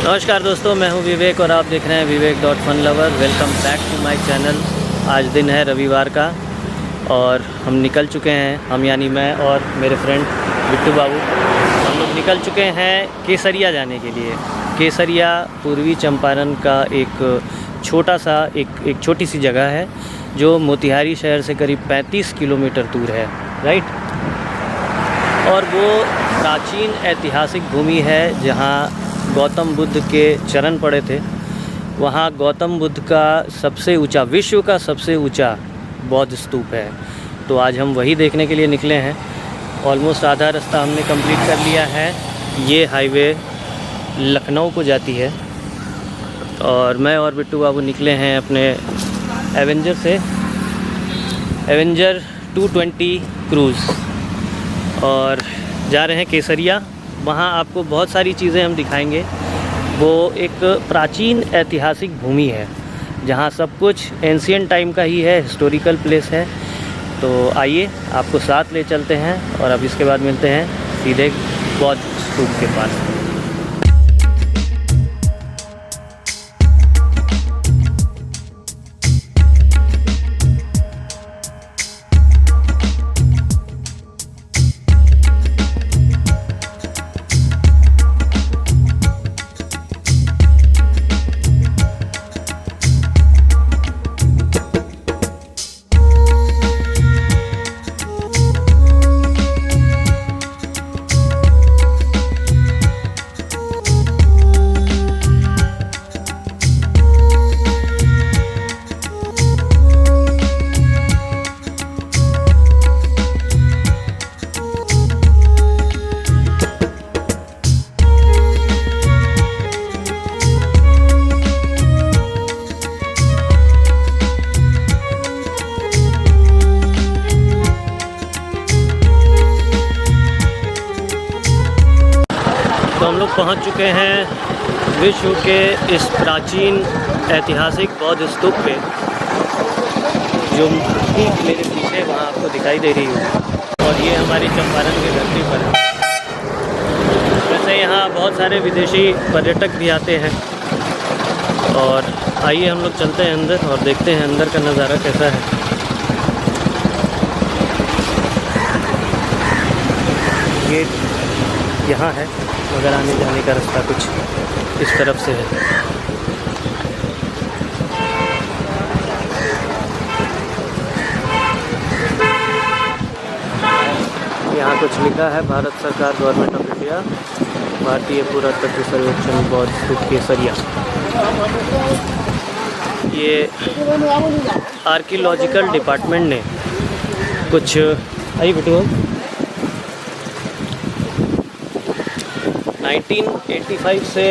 नमस्कार दोस्तों, मैं हूं विवेक और आप देख रहे हैं विवेक.फन lover. Welcome back to my channel. आज दिन है रविवार का और हम निकल चुके हैं, हम यानी मैं और मेरे फ्रेंड बिट्टू बाबू, हम लोग निकल चुके हैं केसरिया जाने के लिए। केसरिया पूर्वी चंपारण का एक छोटी सी जगह है जो मोतिहारी शहर से करीब 35 किलोमीटर दूर है, राइट। और वो प्राचीन ऐतिहासिक भूमि है जहाँ गौतम बुद्ध के चरण पड़े थे। वहाँ गौतम बुद्ध का विश्व का सबसे ऊंचा बौद्ध स्तूप है। तो आज हम वही देखने के लिए निकले हैं। ऑलमोस्ट आधा रास्ता हमने कंप्लीट कर लिया है। ये हाईवे लखनऊ को जाती है और मैं और बिट्टू बाबू निकले हैं अपने एवेंजर 220 क्रूज़ और जा रहे हैं केसरिया। वहाँ आपको बहुत सारी चीज़ें हम दिखाएंगे। वो एक प्राचीन ऐतिहासिक भूमि है जहाँ सब कुछ एंशिएंट टाइम का ही है, हिस्टोरिकल प्लेस है। तो आइए आपको साथ ले चलते हैं और अब इसके बाद मिलते हैं सीधे बौद्ध स्तूप के पास। तो हम लोग पहुंच चुके हैं विश्व के इस प्राचीन ऐतिहासिक बौद्ध स्तूप पे, जो ठीक मेरे पीछे वहाँ आपको दिखाई दे रही है। और ये हमारी चंपारण की धरती पर है। वैसे यहाँ बहुत सारे विदेशी पर्यटक भी आते हैं। और आइए हम लोग चलते हैं अंदर और देखते हैं अंदर का नज़ारा कैसा है। गेट यहाँ है मगर आने जाने का रास्ता कुछ इस तरफ से है। यहाँ कुछ लिखा है, भारत सरकार, गवर्नमेंट ऑफ इंडिया, भारतीय पुरातत्व सर्वेक्षण बौद्ध स्तूप केसरिया। ये आर्कियोलॉजिकल डिपार्टमेंट ने कुछ 1985 से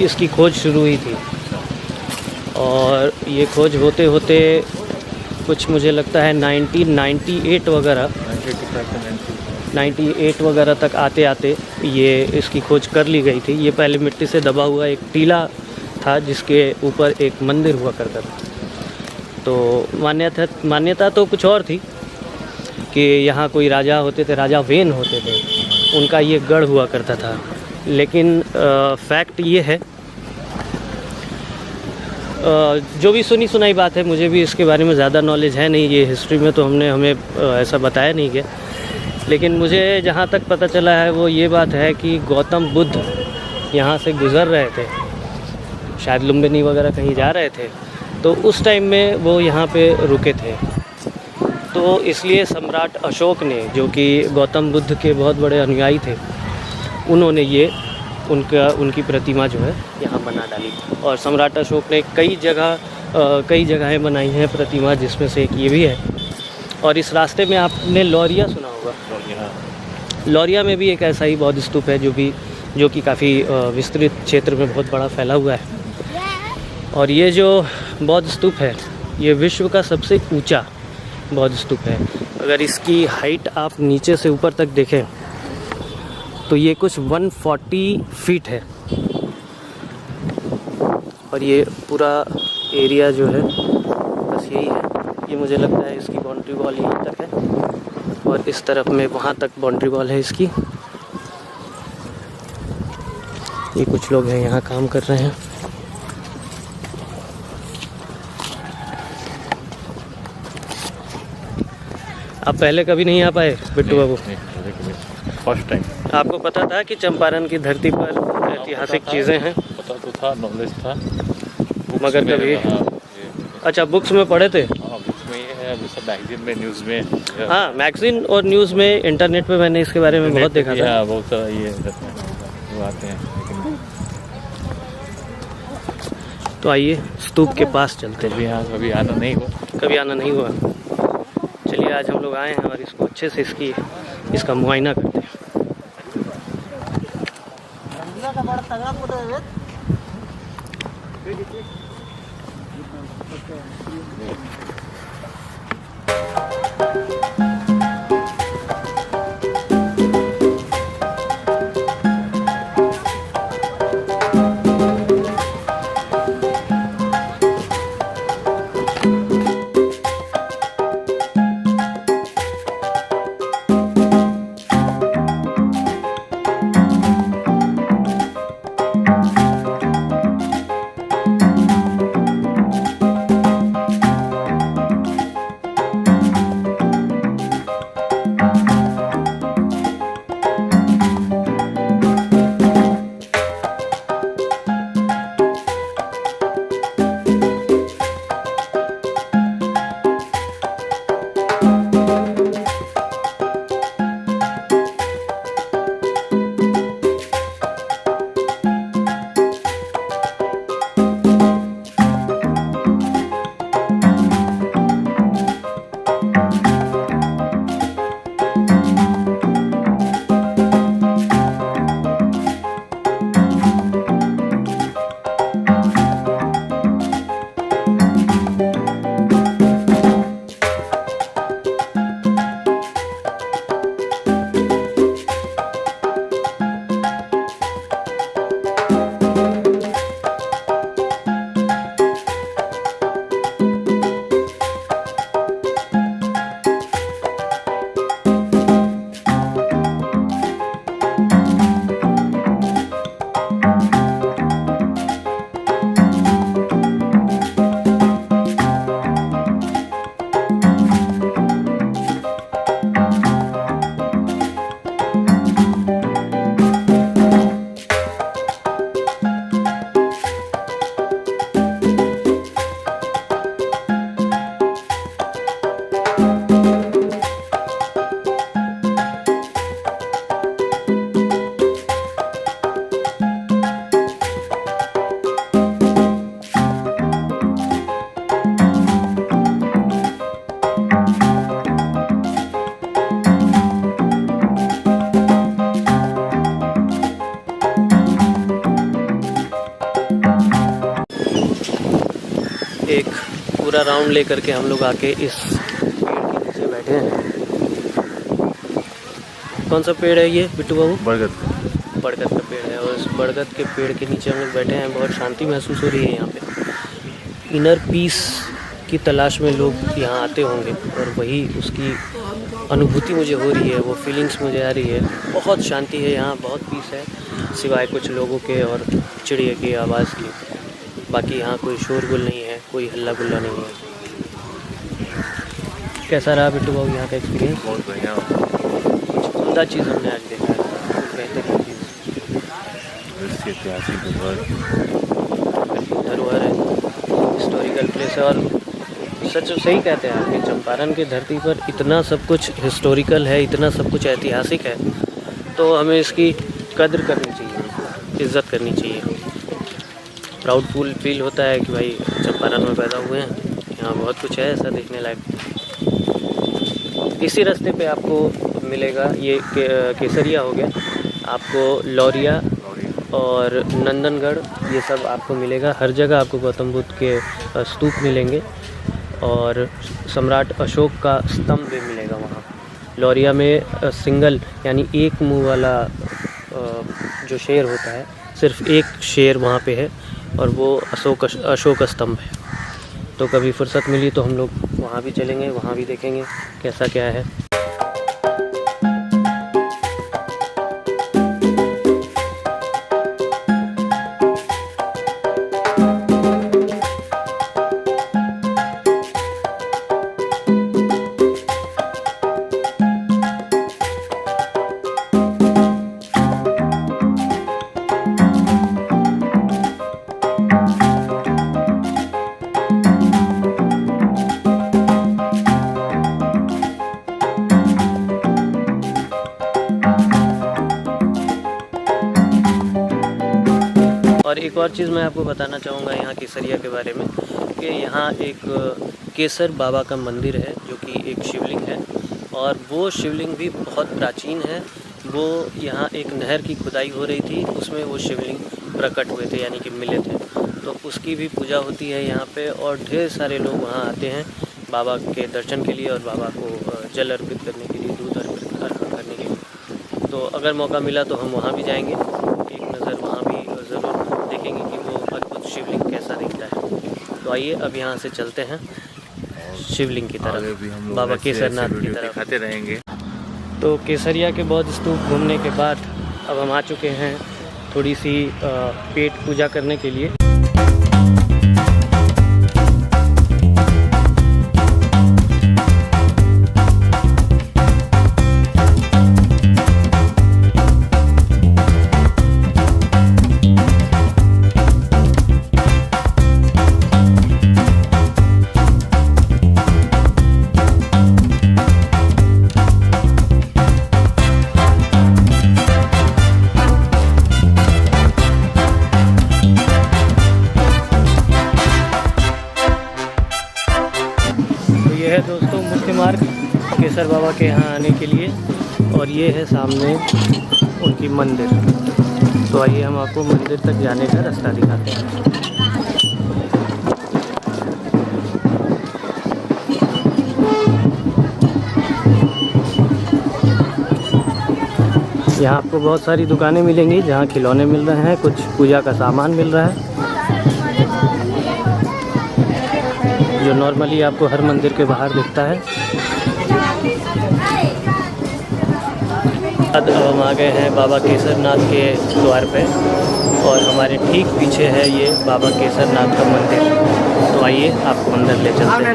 इसकी खोज शुरू हुई थी और ये खोज होते होते कुछ मुझे लगता है 1998 वगैरह तक आते आते ये इसकी खोज कर ली गई थी। ये पहले मिट्टी से दबा हुआ एक टीला था जिसके ऊपर एक मंदिर हुआ करता था। तो मान्यता तो कुछ और थी कि यहाँ कोई राजा होते थे, राजा वेन होते थे, उनका ये गढ़ हुआ करता था। लेकिन फैक्ट ये है, जो भी सुनी सुनाई बात है, मुझे भी इसके बारे में ज़्यादा नॉलेज है नहीं, ये हिस्ट्री में तो हमें ऐसा बताया नहीं गया। लेकिन मुझे जहाँ तक पता चला है वो ये बात है कि गौतम बुद्ध यहाँ से गुज़र रहे थे, शायद लुम्बिनी वगैरह कहीं जा रहे थे, तो उस टाइम में वो यहाँ पे रुके थे। तो इसलिए सम्राट अशोक ने, जो कि गौतम बुद्ध के बहुत बड़े अनुयायी थे, उन्होंने ये उनकी प्रतिमा जो है यहाँ बना डाली। और सम्राट अशोक ने कई जगहें बनाई हैं प्रतिमा, जिसमें से एक ये भी है। और इस रास्ते में आपने लौरिया सुना होगा। लौरिया में भी एक ऐसा ही बौद्ध स्तूप है जो कि काफ़ी विस्तृत क्षेत्र में बहुत बड़ा फैला हुआ है। और ये जो बौद्ध स्तूप है ये विश्व का सबसे ऊंचा बौद्ध स्तूप है। अगर इसकी हाइट आप नीचे से ऊपर तक देखें तो ये कुछ 140 फीट है। और ये पूरा एरिया जो है बस यही है। ये मुझे लगता है इसकी बाउंड्री वॉल यहीं तक है और इस तरफ में वहाँ तक बाउंड्री वॉल है इसकी। ये कुछ लोग हैं यहाँ काम कर रहे हैं। आप पहले कभी नहीं आ पाए बिट्टू बाबू? First time. आपको पता था कि चंपारण की धरती पर ऐतिहासिक चीज़ें हैं? पता तो था, नॉलेज था, मगर कभी अच्छा बुक्स में पढ़े थे? हाँ, बुक्स में ये है, सब मैगजीन में, न्यूज़ में। हाँ, मैगजीन और न्यूज़ में, इंटरनेट पे मैंने इसके बारे में बहुत देखा था। बहुत ये वो आते हैं, लेकिन तो आइए स्तूप के पास चलते हैं। कभी आना नहीं हुआ। कभी आना नहीं हुआ। चलिए आज हम लोग आए हैं और इसको अच्छे से इसका मुआयना करते हैं। एक पूरा राउंड लेकर के हम लोग आके इस पेड़ के नीचे बैठे हैं। कौन सा पेड़ है ये बिट्टू बाबू? बरगद। बरगद का पेड़ है और इस बरगद के पेड़ के नीचे हम लोग बैठे हैं। बहुत शांति महसूस हो रही है यहाँ पे। इनर पीस की तलाश में लोग यहाँ आते होंगे और वही उसकी अनुभूति मुझे हो रही है, वो फीलिंग्स मुझे आ रही है। बहुत शांति है यहाँ, बहुत पीस है, सिवाय कुछ लोगों के और चिड़िया की आवाज़ की। बाकी यहाँ कोई शोरगुल नहीं है, कोई हल्ला गुल्ला नहीं है। कैसा रहा बिट्टू बाबू यहाँ का एक्सपीरियंस? बहुत बढ़िया। कुछ उम्दा चीज़ हमने आज देखा है, बेहतरीन चीज़। ऐतिहासिक धरोहर है, हिस्टोरिकल प्लेस है। और सच सही कहते हैं आप कि चंपारण की धरती पर इतना सब कुछ हिस्टोरिकल है, इतना सब कुछ ऐतिहासिक है, तो हमें इसकी कद्र करनी चाहिए, इज़्ज़त करनी चाहिए। प्राउडफुल फील होता है कि भाई चंपारण में पैदा हुए हैं, यहाँ बहुत कुछ है ऐसा देखने लायक। इसी रास्ते पे आपको मिलेगा ये केसरिया हो गया, आपको लौरिया और नंदनगढ़, ये सब आपको मिलेगा। हर जगह आपको गौतम बुद्ध के स्तूप मिलेंगे और सम्राट अशोक का स्तंभ भी मिलेगा वहाँ। लौरिया में सिंगल यानी एक मुंह वाला जो शेर होता है, सिर्फ एक शेर वहाँ पे है और वो अशोक स्तंभ है। तो कभी फुर्सत मिली तो हम लोग वहाँ भी चलेंगे, वहाँ भी देखेंगे कैसा क्या है। और एक और चीज़ मैं आपको बताना चाहूँगा यहाँ केसरिया के बारे में कि यहाँ एक केसर बाबा का मंदिर है जो कि एक शिवलिंग है, और वो शिवलिंग भी बहुत प्राचीन है। वो यहाँ एक नहर की खुदाई हो रही थी, उसमें वो शिवलिंग प्रकट हुए थे, यानी कि मिले थे। तो उसकी भी पूजा होती है यहाँ पे, और ढेर सारे लोग वहाँ आते हैं बाबा के दर्शन के लिए और बाबा को जल अर्पित करने के लिए, दूध अर्पण करने के लिए। तो अगर मौका मिला तो हम वहाँ भी जाएंगे, एक नज़र वहाँ भी ज़रूर देखेंगे कि वो अद्भुत शिवलिंग कैसा दिखता है। तो आइए अब यहाँ से चलते हैं शिवलिंग की तरफ, बाबा केसरनाथ की तरफ दिखाते रहेंगे। तो केसरिया के बौद्ध स्तूप घूमने के बाद अब हम आ चुके हैं थोड़ी सी पेट पूजा करने के लिए। ये है दोस्तों मुख्य मार्ग केसर बाबा के यहाँ आने के लिए, और ये है सामने उनकी मंदिर। तो आइए हम आपको मंदिर तक जाने का रास्ता दिखाते हैं। यहाँ आपको बहुत सारी दुकानें मिलेंगी जहाँ खिलौने मिल रहे हैं, कुछ पूजा का सामान मिल रहा है जो नॉर्मली आपको हर मंदिर के बाहर दिखता है। अब हम आ गए हैं बाबा केसरनाथ के द्वार पे, और हमारे ठीक पीछे है ये बाबा केसरनाथ का मंदिर। तो आइए आपको अंदर ले चलते हैं।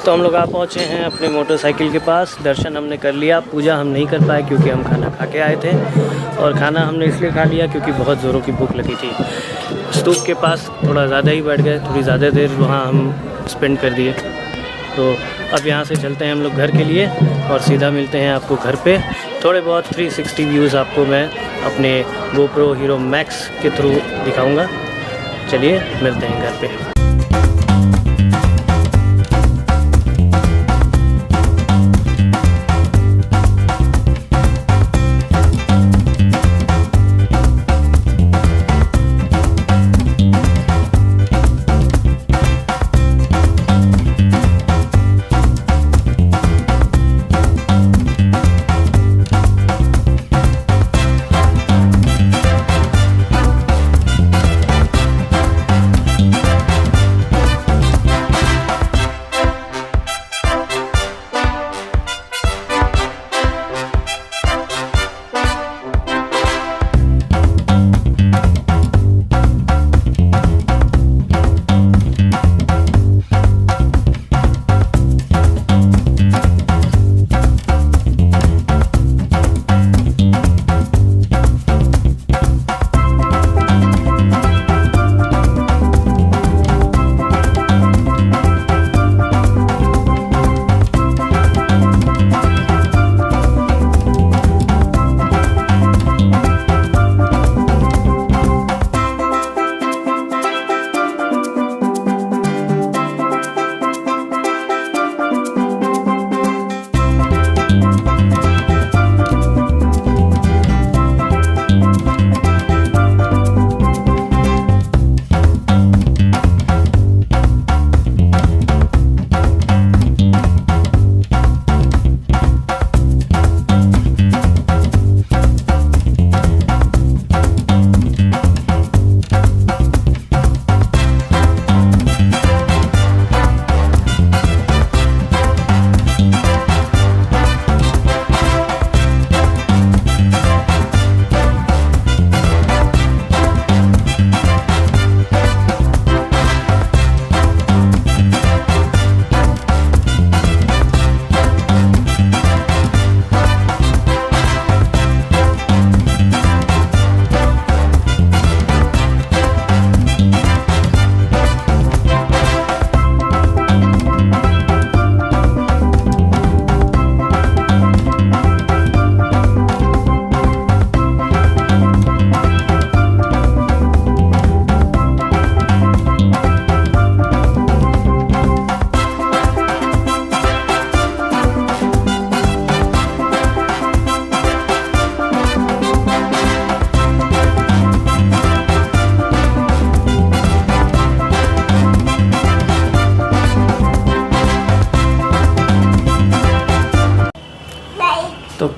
तो हम लोग आ पहुँचे हैं अपने मोटरसाइकिल के पास। दर्शन हमने कर लिया, पूजा हम नहीं कर पाए क्योंकि हम खाना खा के आए थे, और खाना हमने इसलिए खा लिया क्योंकि बहुत ज़ोरों की भूख लगी थी। स्तूप के पास थोड़ा ज़्यादा ही बैठ गए, थोड़ी ज़्यादा देर वहाँ हम स्पेंड कर दिए। तो अब यहाँ से चलते हैं हम लोग घर के लिए, और सीधा मिलते हैं आपको घर पे। थोड़े बहुत 360 व्यूज़ आपको मैं अपने GoPro Hero Max के थ्रू दिखाऊँगा। चलिए मिलते हैं घर पे।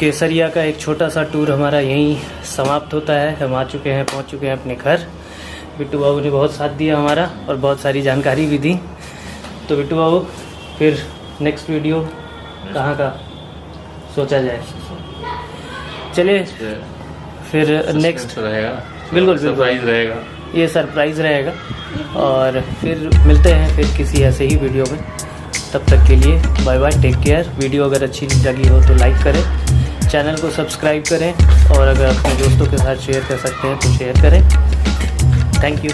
केसरिया का एक छोटा सा टूर हमारा यहीं समाप्त होता है। हम पहुंच चुके हैं अपने घर। बिट्टू बाबू ने बहुत साथ दिया हमारा और बहुत सारी जानकारी भी दी। तो बिट्टू बाबू फिर नेक्स्ट वीडियो कहाँ का सोचा जाए? चलिए फिर नेक्स्ट रहेगा, बिल्कुल सरप्राइज रहेगा, ये सरप्राइज़ रहेगा। और फिर मिलते हैं फिर किसी ऐसे ही वीडियो में। तब तक के लिए bye bye, take care. Video अगर अच्छी लगी हो तो लाइक करें, चैनल को सब्सक्राइब करें और अगर अपने दोस्तों के साथ शेयर कर सकते हैं तो शेयर करें। Thank you.